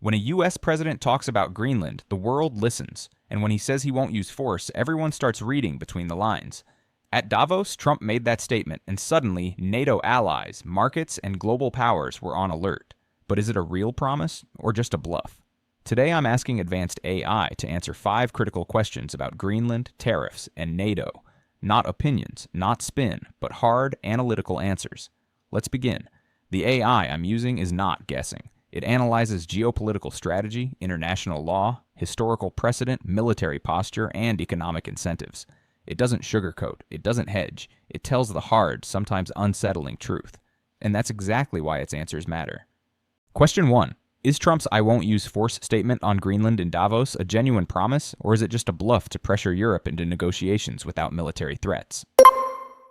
When a US president talks about Greenland, the world listens, and when he says he won't use force, everyone starts reading between the lines. At Davos, Trump made that statement, and suddenly, NATO allies, markets, and global powers were on alert. But is it a real promise, or just a bluff? Today I'm asking advanced AI to answer 5 critical questions about Greenland, tariffs, and NATO. Not opinions, not spin, but hard, analytical answers. Let's begin. The AI I'm using is not guessing. It analyzes geopolitical strategy, international law, historical precedent, military posture, and economic incentives. It doesn't sugarcoat, it doesn't hedge, it tells the hard, sometimes unsettling truth. And that's exactly why its answers matter. Question 1. Is Trump's "I won't use force" statement on Greenland in Davos a genuine promise, or is it just a bluff to pressure Europe into negotiations without military threats?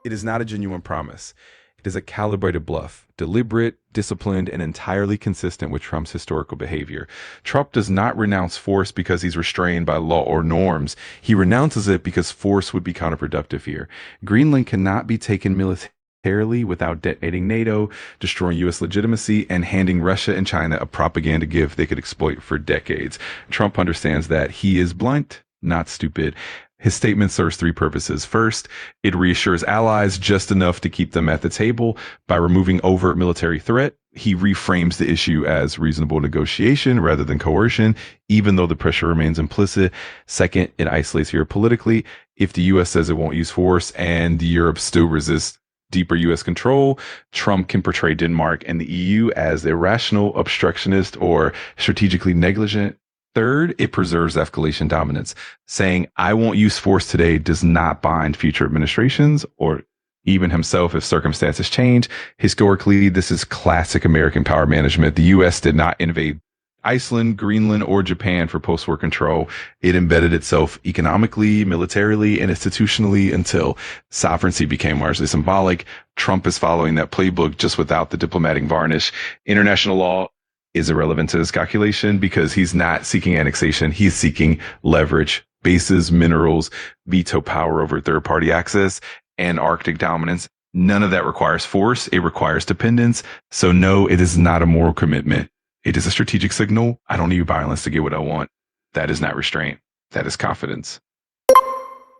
It is not a genuine promise. It is a calibrated bluff, deliberate, disciplined, and entirely consistent with Trump's historical behavior. Trump does not renounce force because he's restrained by law or norms. He renounces it because force would be counterproductive here. Greenland cannot be taken militarily without detonating NATO, destroying U.S. legitimacy, and handing Russia and China a propaganda gift they could exploit for decades. Trump understands that. He is blunt, not stupid. His statement serves 3 purposes. First, it reassures allies just enough to keep them at the table. By removing overt military threat, he reframes the issue as reasonable negotiation rather than coercion, even though the pressure remains implicit. Second, it isolates Europe politically. If the U.S. says it won't use force and Europe still resists deeper U.S. control, Trump can portray Denmark and the EU as irrational, obstructionist, or strategically negligent. Third, it preserves escalation dominance. Saying, "I won't use force today" does not bind future administrations or even himself if circumstances change. Historically, this is classic American power management. The U.S. did not invade Iceland, Greenland, or Japan for post-war control. It embedded itself economically, militarily, and institutionally until sovereignty became largely symbolic. Trump is following that playbook just without the diplomatic varnish. International law is irrelevant to this calculation because he's not seeking annexation. He's seeking leverage, bases, minerals, veto power over third-party access, and Arctic dominance. None of that requires force. It requires dependence. So no, it is not a moral commitment. It is a strategic signal. I don't need violence to get what I want. That is not restraint. That is confidence.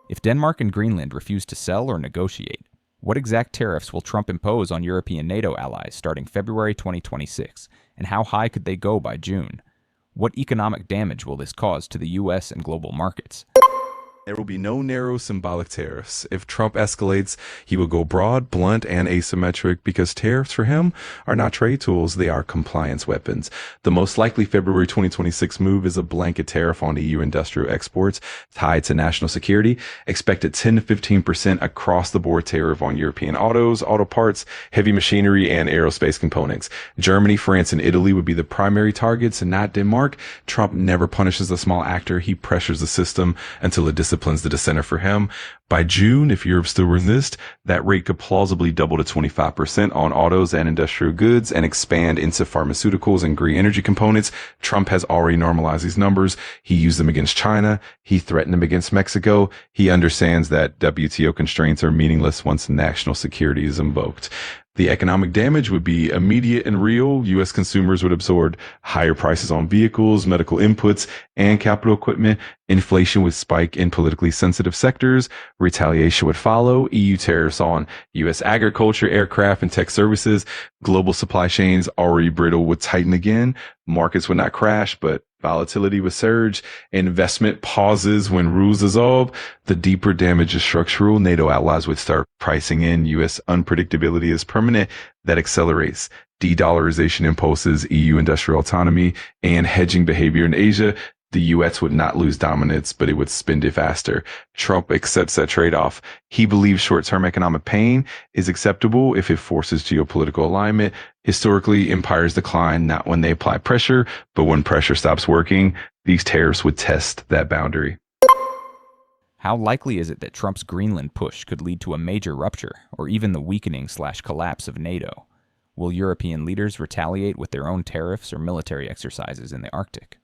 If Denmark and Greenland refuse to sell or negotiate, what exact tariffs will Trump impose on European NATO allies starting February 2026, and how high could they go by June? What economic damage will this cause to the U.S. and global markets? There will be no narrow symbolic tariffs. If Trump escalates, he will go broad, blunt, and asymmetric because tariffs for him are not trade tools. They are compliance weapons. The most likely February 2026 move is a blanket tariff on EU industrial exports tied to national security. Expected 10 to 15% across the board tariff on European autos, auto parts, heavy machinery, and aerospace components. Germany, France, and Italy would be the primary targets, and not Denmark. Trump never punishes a small actor. He pressures the system until it disciplines the dissenter for him. By June, if Europe still resists, that rate could plausibly double to 25% on autos and industrial goods and expand into pharmaceuticals and green energy components. Trump has already normalized these numbers. He used them against China. He threatened them against Mexico. He understands that WTO constraints are meaningless once national security is invoked. The economic damage would be immediate and real. U.S. consumers would absorb higher prices on vehicles, medical inputs, and capital equipment. Inflation would spike in politically sensitive sectors. Retaliation would follow. EU tariffs on U.S. agriculture, aircraft, and tech services. Global supply chains, already brittle, would tighten again. Markets would not crash, but volatility would surge. Investment pauses when rules dissolve. The deeper damage is structural. NATO allies would start pricing in U.S. unpredictability as permanent. That accelerates de-dollarization impulses, EU industrial autonomy, and hedging behavior in Asia. The U.S. would not lose dominance, but it would spend it faster. Trump accepts that trade-off. He believes short-term economic pain is acceptable if it forces geopolitical alignment. Historically, empires decline not when they apply pressure, but when pressure stops working. These tariffs would test that boundary. How likely is it that Trump's Greenland push could lead to a major rupture, or even the weakening/collapse of NATO? Will European leaders retaliate with their own tariffs or military exercises in the Arctic?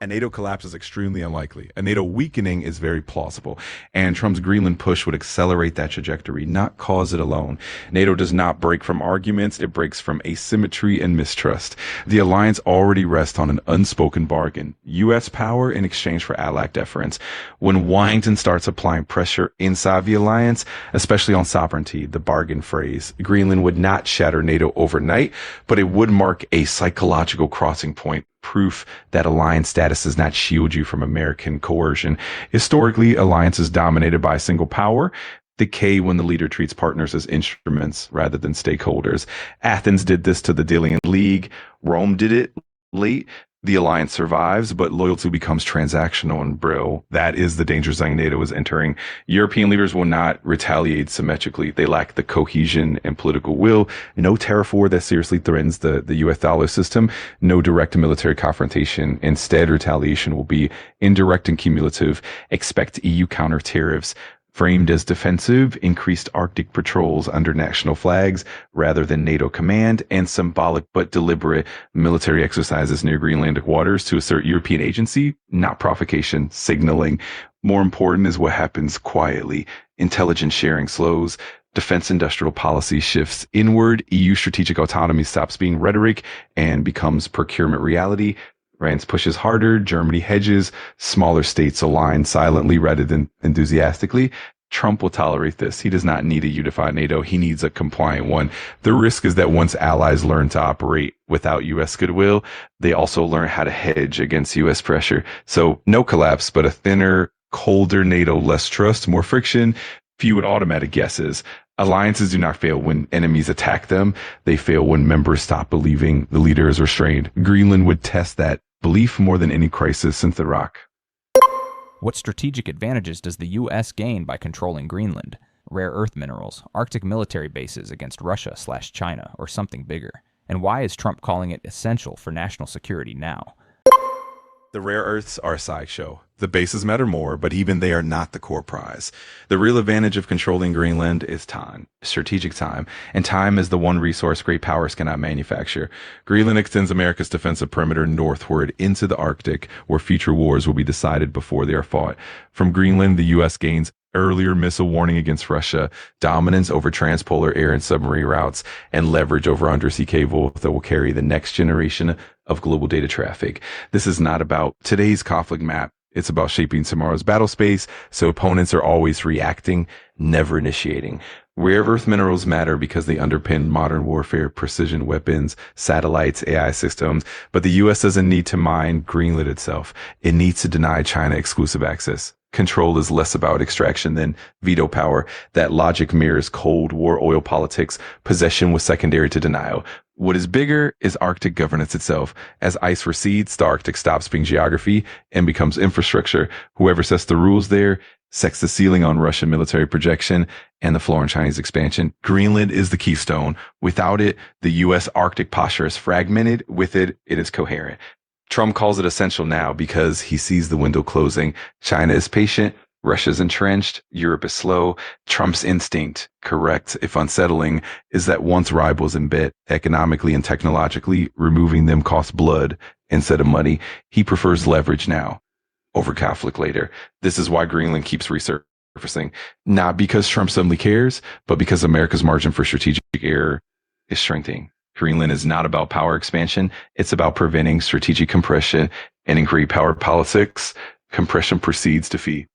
A NATO collapse is extremely unlikely. A NATO weakening is very plausible. And Trump's Greenland push would accelerate that trajectory, not cause it alone. NATO does not break from arguments. It breaks from asymmetry and mistrust. The alliance already rests on an unspoken bargain. U.S. power in exchange for ally deference. When Washington starts applying pressure inside the alliance, especially on sovereignty, the bargain phrase, Greenland would not shatter NATO overnight, but it would mark a psychological crossing point. Proof that alliance status does not shield you from American coercion. Historically, alliances dominated by a single power decay when the leader treats partners as instruments rather than stakeholders. Athens did this to the Delian League. Rome did it late. The alliance survives, but loyalty becomes transactional and brittle. That is the danger zone NATO is entering. European leaders will not retaliate symmetrically. They lack the cohesion and political will. No tariff war that seriously threatens the US dollar system. No direct military confrontation. Instead, retaliation will be indirect and cumulative. Expect EU counter tariffs. Framed as defensive, increased Arctic patrols under national flags rather than NATO command, and symbolic but deliberate military exercises near Greenlandic waters to assert European agency, not provocation, signaling. More important is what happens quietly. Intelligence sharing slows. Defense industrial policy shifts inward. EU strategic autonomy stops being rhetoric and becomes procurement reality. France pushes harder, Germany hedges, smaller states align silently rather than enthusiastically. Trump will tolerate this. He does not need a unified NATO. He needs a compliant one. The risk is that once allies learn to operate without U.S. goodwill, they also learn how to hedge against U.S. pressure. So no collapse, but a thinner, colder NATO, less trust, more friction, few automatic guesses. Alliances do not fail when enemies attack them. They fail when members stop believing the leader is restrained. Greenland would test that belief more than any crisis since the Rock. What strategic advantages does the U.S. gain by controlling Greenland? Rare earth minerals, Arctic military bases against Russia/China, or something bigger? And why is Trump calling it essential for national security now? The rare earths are a sideshow. The bases matter more, but even they are not the core prize. The real advantage of controlling Greenland is time, strategic time, and time is the one resource great powers cannot manufacture. Greenland extends America's defensive perimeter northward into the Arctic, where future wars will be decided before they are fought. From Greenland, the U.S. gains earlier missile warning against Russia, dominance over transpolar air and submarine routes, and leverage over undersea cable that will carry the next generation of global data traffic. This is not about today's conflict map. It's about shaping tomorrow's battle space, so opponents are always reacting, never initiating. Rare earth minerals matter because they underpin modern warfare, precision weapons, satellites, AI systems, but the U.S. doesn't need to mine Greenland itself. It needs to deny China exclusive access. Control is less about extraction than veto power. That logic mirrors Cold War oil politics. Possession was secondary to denial. What is bigger is Arctic governance itself. As ice recedes, the Arctic stops being geography and becomes infrastructure. Whoever sets the rules there sets the ceiling on Russian military projection and the floor on Chinese expansion. Greenland is the keystone. Without it, the U.S. Arctic posture is fragmented. With it, it is coherent. Trump calls it essential now because he sees the window closing. China is patient. Russia's entrenched. Europe is slow. Trump's instinct, correct if unsettling, is that once rivals in bed, economically and technologically, removing them costs blood instead of money. He prefers leverage now over conflict later. This is why Greenland keeps resurfacing. Not because Trump suddenly cares, but because America's margin for strategic error is shrinking. Greenland is not about power expansion. It's about preventing strategic compression. And in great power politics, compression precedes defeat.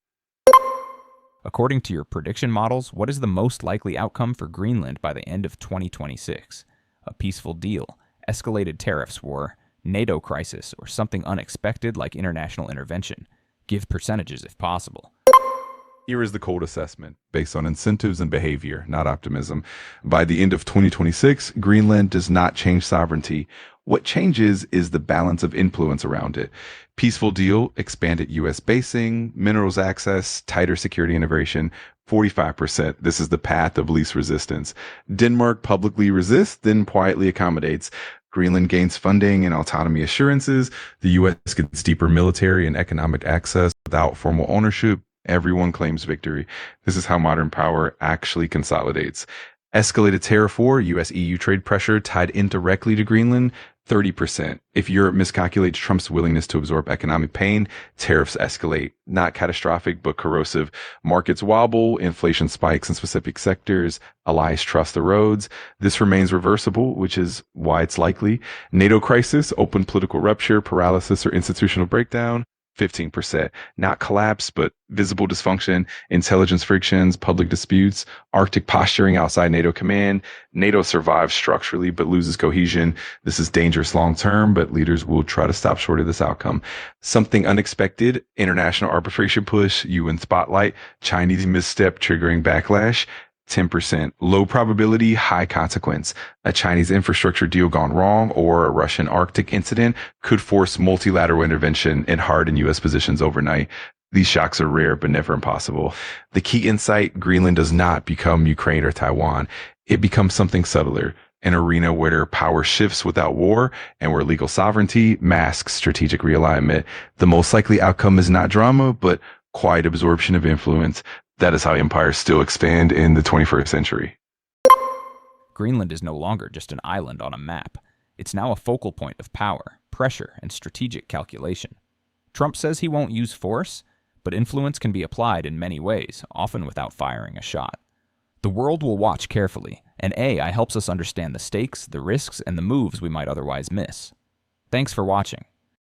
According to your prediction models, what is the most likely outcome for Greenland by the end of 2026? A peaceful deal, escalated tariffs war, NATO crisis, or something unexpected like international intervention? Give percentages if possible. Here is the cold assessment based on incentives and behavior, not optimism. By the end of 2026, Greenland does not change sovereignty. What changes is the balance of influence around it. Peaceful deal, expanded U.S. basing, minerals access, tighter security integration, 45%. This is the path of least resistance. Denmark publicly resists, then quietly accommodates. Greenland gains funding and autonomy assurances. The U.S. gets deeper military and economic access without formal ownership. Everyone claims victory. This is how modern power actually consolidates. Escalated tariff war, US-EU trade pressure tied indirectly to Greenland. 30%. If Europe miscalculates Trump's willingness to absorb economic pain, tariffs escalate. Not catastrophic, but corrosive. Markets wobble, inflation spikes in specific sectors, allies trust erodes. This remains reversible, which is why it's likely. NATO crisis, open political rupture, paralysis, or institutional breakdown. 15%. Not collapse, but visible dysfunction, intelligence frictions, public disputes, Arctic posturing outside NATO command. NATO survives structurally, but loses cohesion. This is dangerous long term, but leaders will try to stop short of this outcome. Something unexpected, international arbitration push, UN spotlight, Chinese misstep triggering backlash. 10%. Low probability, high consequence. A Chinese infrastructure deal gone wrong or a Russian Arctic incident could force multilateral intervention and harden U.S. positions overnight. These shocks are rare, but never impossible. The key insight, Greenland does not become Ukraine or Taiwan. It becomes something subtler, an arena where power shifts without war and where legal sovereignty masks strategic realignment. The most likely outcome is not drama, but quiet absorption of influence. That is how empires still expand in the 21st century. Greenland is no longer just an island on a map. It's now a focal point of power, pressure, and strategic calculation. Trump says he won't use force, but influence can be applied in many ways, often without firing a shot. The world will watch carefully, and AI helps us understand the stakes, the risks, and the moves we might otherwise miss. Thanks for watching.